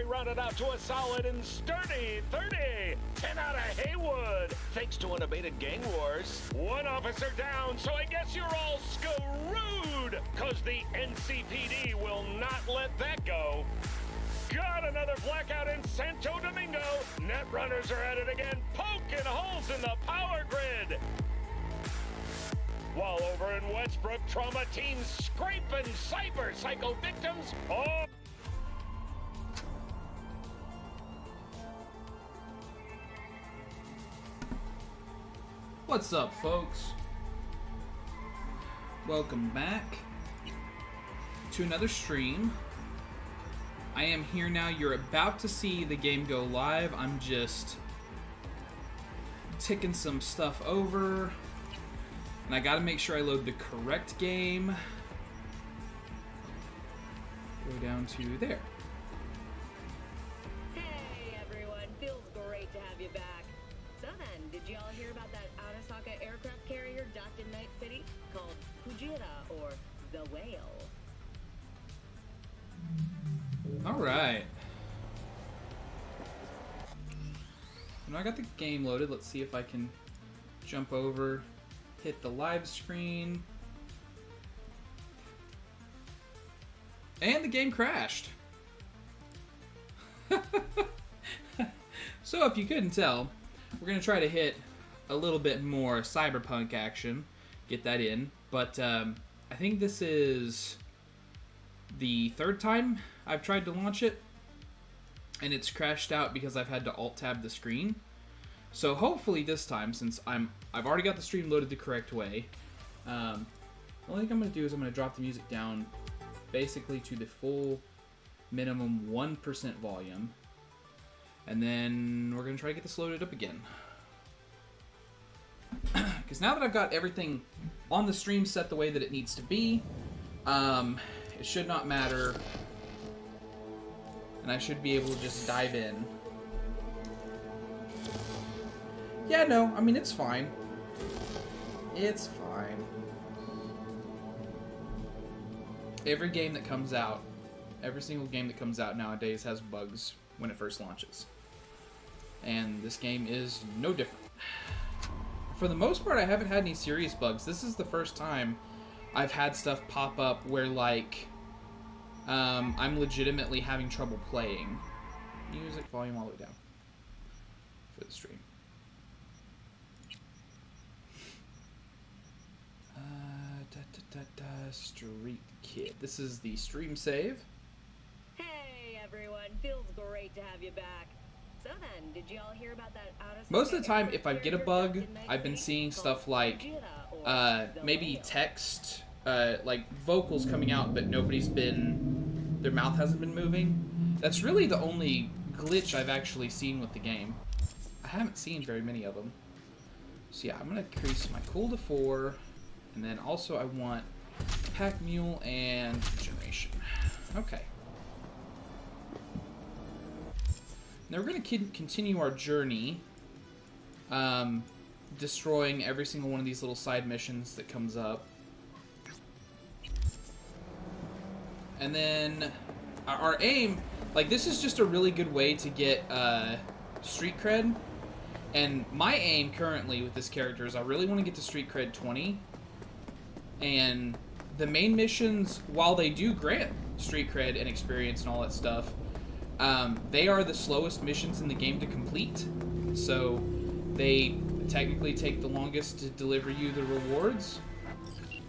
rounded out to a solid and sturdy 30. 10 out of Haywood. Thanks to unabated gang wars. One officer down, so I guess you're all screwed. Cause the NCPD will not let that go. Got another blackout in Santo Domingo. Net runners are at it again, poking holes in the power grid. While over in Westbrook, trauma teams scraping cyber psycho victims. Oh. What's up, folks? Welcome back to another stream. I am here now. You're about to see the game go live. I'm just ticking some stuff over. And I gotta make sure I load the correct game. Go down to there. Hey everyone, feels great to have you back. So then, did y'all hear about that Arasaka aircraft carrier docked in Night City called Kujira or the Whale? Alright. Now I got the game loaded. Let's see if I can jump over, hit the live screen. And the game crashed. So if you couldn't tell, we're going to try to hit a little bit more Cyberpunk action. Get that in. But I think this is the third time I've tried to launch it, and it's crashed out because I've had to alt-tab the screen. So hopefully this time, since I've already got the stream loaded the correct way, the only thing I'm going to do is I'm going to drop the music down basically to the full minimum 1% volume, and then we're going to try to get this loaded up again. Because now that I've got everything on the stream set the way that it needs to be, it should not matter, and I should be able to just dive in. Yeah, no, I mean, it's fine. It's fine. Every game that comes out, every single game that comes out nowadays has bugs when it first launches. And this game is no different. For the most part, I haven't had any serious bugs. This is the first time I've had stuff pop up where, like, I'm legitimately having trouble playing. Music volume all the way down for the stream. Street Kid. This is the stream save. Hey everyone, feels great to have you back. So then, did y'all hear about that Arasaka Most of the time, if I aircraft get a carrier bug, docked in Night I've been City seeing called stuff like, Kujira or the maybe Whale? text, like vocals coming out, but their mouth hasn't been moving. That's really the only glitch I've actually seen with the game. I haven't seen very many of them. So yeah, I'm going to increase my cool to 4, and then also I want Pack Mule and Generation. Okay. Now we're going to continue our journey, destroying every single one of these little side missions that comes up. And then our aim, like, this is just a really good way to get street cred. And my aim currently with this character is I really want to get to street cred 20. And the main missions, while they do grant street cred and experience and all that stuff, they are the slowest missions in the game to complete. So they technically take the longest to deliver you the rewards.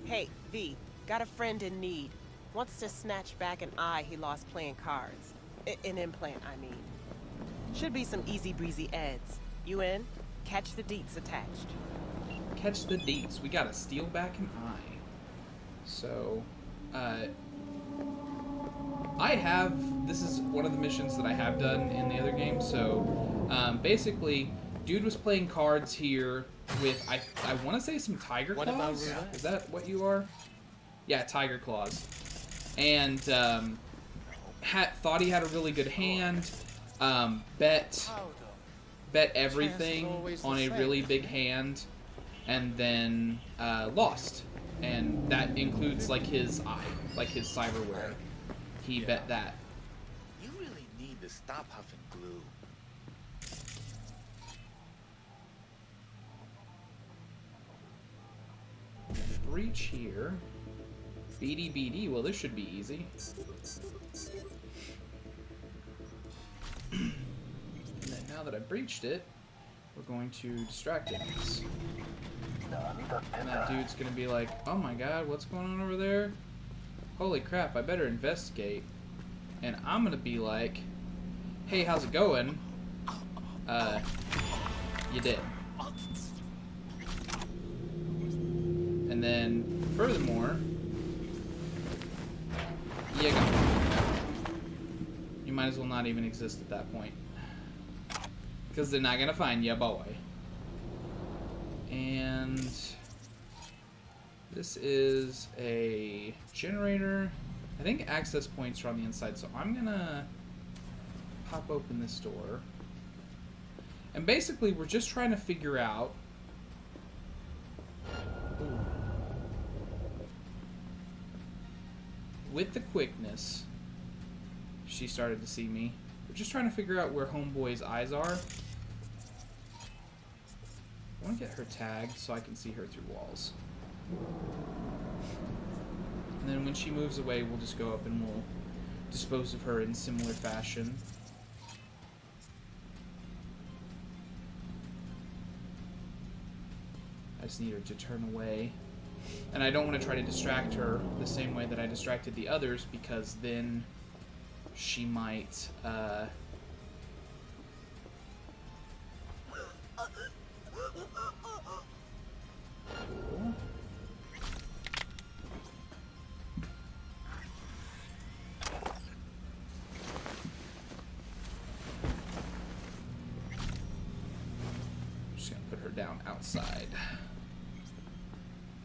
Hey, V, got a friend in need. Wants to snatch back an eye he lost playing cards. An implant, I mean. Should be some easy breezy eds. You in? Catch the deets attached. Catch the deets. We gotta steal back an eye. So, this is one of the missions that I have done in the other game. So, basically, dude was playing cards here with, I want to say some Tiger Claws. What about roulette? Is that what you are? Yeah, Tiger Claws. And, thought he had a really good hand, bet everything on a really big hand, and then lost. And that includes like his eye, like his cyberware. He bet that. You really need to stop huffing glue. Breach here. BD. Well, this should be easy. And then now that I breached it, we're going to distract enemies. And that dude's gonna be like, oh my god, what's going on over there? Holy crap, I better investigate. And I'm gonna be like, hey, how's it going? You did. And then, furthermore, you got You might as well not even exist at that point. Because they're not gonna find you, boy. And this is a generator. I think access points are on the inside, so I'm gonna pop open this door. And basically, we're just trying to figure out. Ooh. With the quickness, she started to see me. We're just trying to figure out where Homeboy's eyes are. I want to get her tagged so I can see her through walls. And then when she moves away, we'll just go up and we'll dispose of her in similar fashion. I just need her to turn away. And I don't want to try to distract her the same way that I distracted the others, because then she might, Cool. Just gonna put her down outside,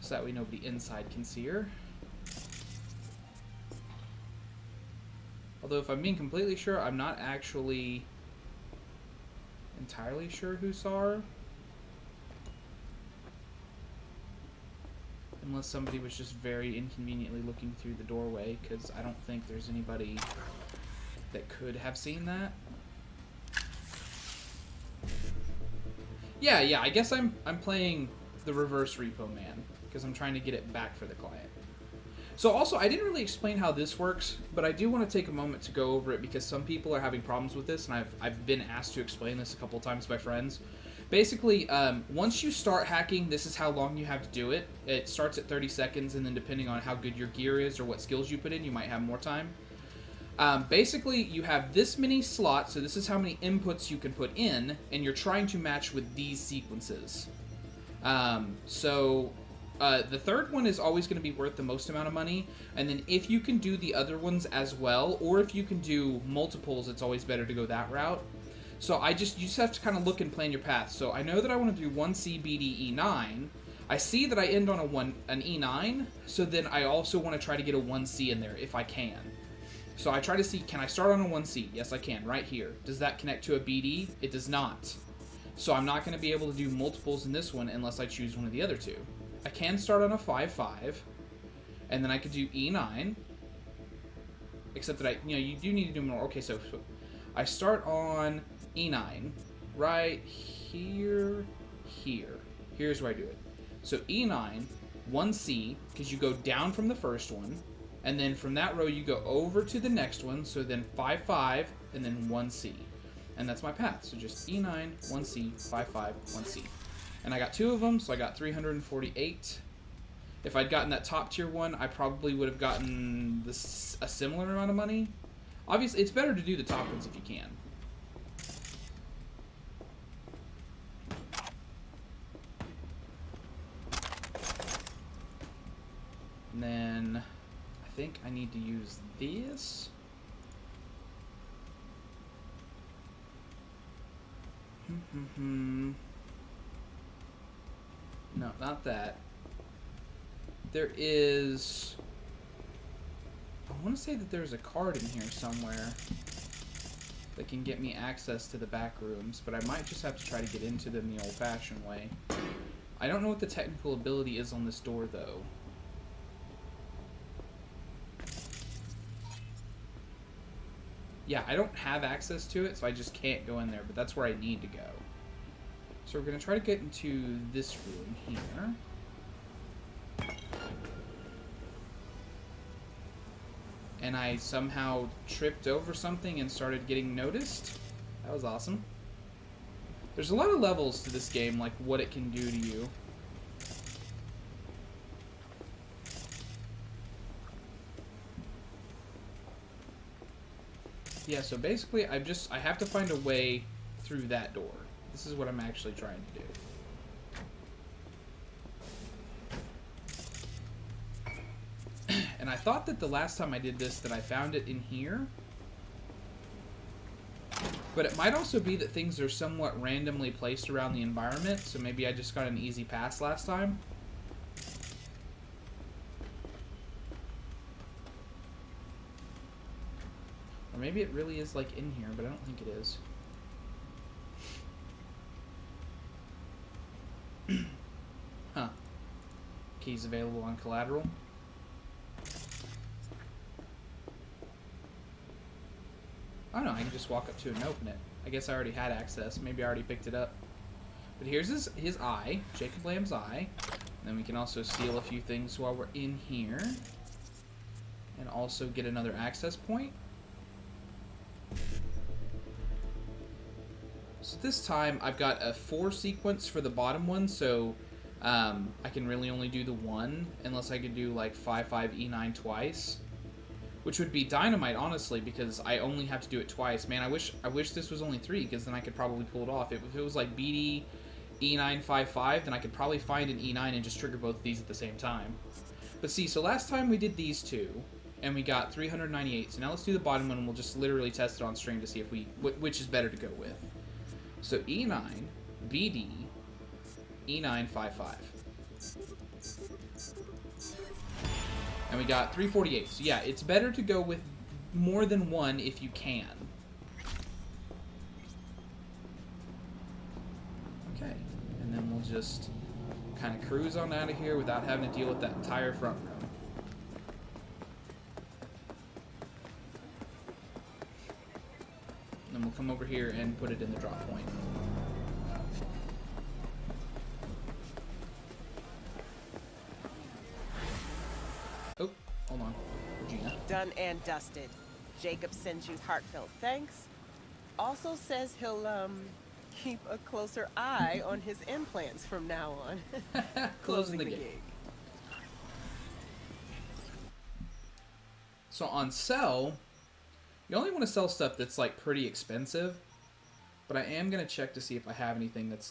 so that way nobody inside can see her. Although, if I'm being completely sure, I'm not actually entirely sure who saw her. Unless somebody was just very inconveniently looking through the doorway, because I don't think there's anybody that could have seen that. Yeah, I guess I'm playing the reverse repo man, because I'm trying to get it back for the client. So also, I didn't really explain how this works, but I do want to take a moment to go over it, because some people are having problems with this, and I've been asked to explain this a couple of times by friends. Basically, once you start hacking, this is how long you have to do it. It starts at 30 seconds, and then depending on how good your gear is or what skills you put in, you might have more time. Basically, you have this many slots, so this is how many inputs you can put in, and you're trying to match with these sequences. The third one is always going to be worth the most amount of money, and then if you can do the other ones as well, or if you can do multiples, it's always better to go that route. So you just have to kind of look and plan your path. So I know that I want to do 1C, BD, E9. I see that I end on an E9, so then I also want to try to get a 1C in there if I can. So I try to see, can I start on a 1C? Yes, I can, right here. Does that connect to a BD? It does not. So I'm not going to be able to do multiples in this one unless I choose one of the other two. I can start on a 5-5, and then I could do E9, except that you do need to do more. Okay, so I start on E9 right here. Here's where I do it. So E9, 1C, because you go down from the first one, and then from that row you go over to the next one, so then 5-5, and then 1C. And that's my path. So just E9, 1C, 5-5, 1C. And I got 2 of them, so I got 348. If I'd gotten that top tier one, I probably would have gotten a similar amount of money. Obviously, it's better to do the top ones if you can. And then I think I need to use this. No, not that. There is... I want to say that there's a card in here somewhere that can get me access to the back rooms, but I might just have to try to get into them the old-fashioned way. I don't know what the technical ability is on this door, though. Yeah, I don't have access to it, so I just can't go in there, but that's where I need to go. So we're going to try to get into this room here. And I somehow tripped over something and started getting noticed. That was awesome. There's a lot of levels to this game, like what it can do to you. Yeah, so basically I have to find a way through that door. This is what I'm actually trying to do. And I thought that the last time I did this that I found it in here. But it might also be that things are somewhat randomly placed around the environment, so maybe I just got an easy pass last time. Or maybe it really is like in here, but I don't think it is. Huh. Keys available on collateral. Oh no, I can just walk up to it and open it. I guess I already had access. Maybe I already picked it up. But here's his eye, Jacob Lamb's eye. And then we can also steal a few things while we're in here. And also get another access point. So this time I've got a 4 sequence for the bottom one, so I can really only do the 1 unless I could do like 5-5-E9 twice. Which would be dynamite, honestly, because I only have to do it twice. Man, I wish this was only 3, because then I could probably pull it off. If it was like BD, E9, 5-5, then I could probably find an E9 and just trigger both of these at the same time. But see, so last time we did these 2, and we got 398. So now let's do the bottom one, and we'll just literally test it on stream to see if which is better to go with. So E9, BD, E9, 5-5. And we got 348. So yeah, it's better to go with more than 1 if you can. Okay, and then we'll just kind of cruise on out of here without having to deal with that entire front room. And then we'll come over here and put it in the drop point. Oh, hold on. Regina. Done and dusted. Jacob sends you heartfelt thanks. Also says he'll, keep a closer eye on his implants from now on. Closing the gig. So on sell, you only want to sell stuff that's like pretty expensive. But I am going to check to see if I have anything that's like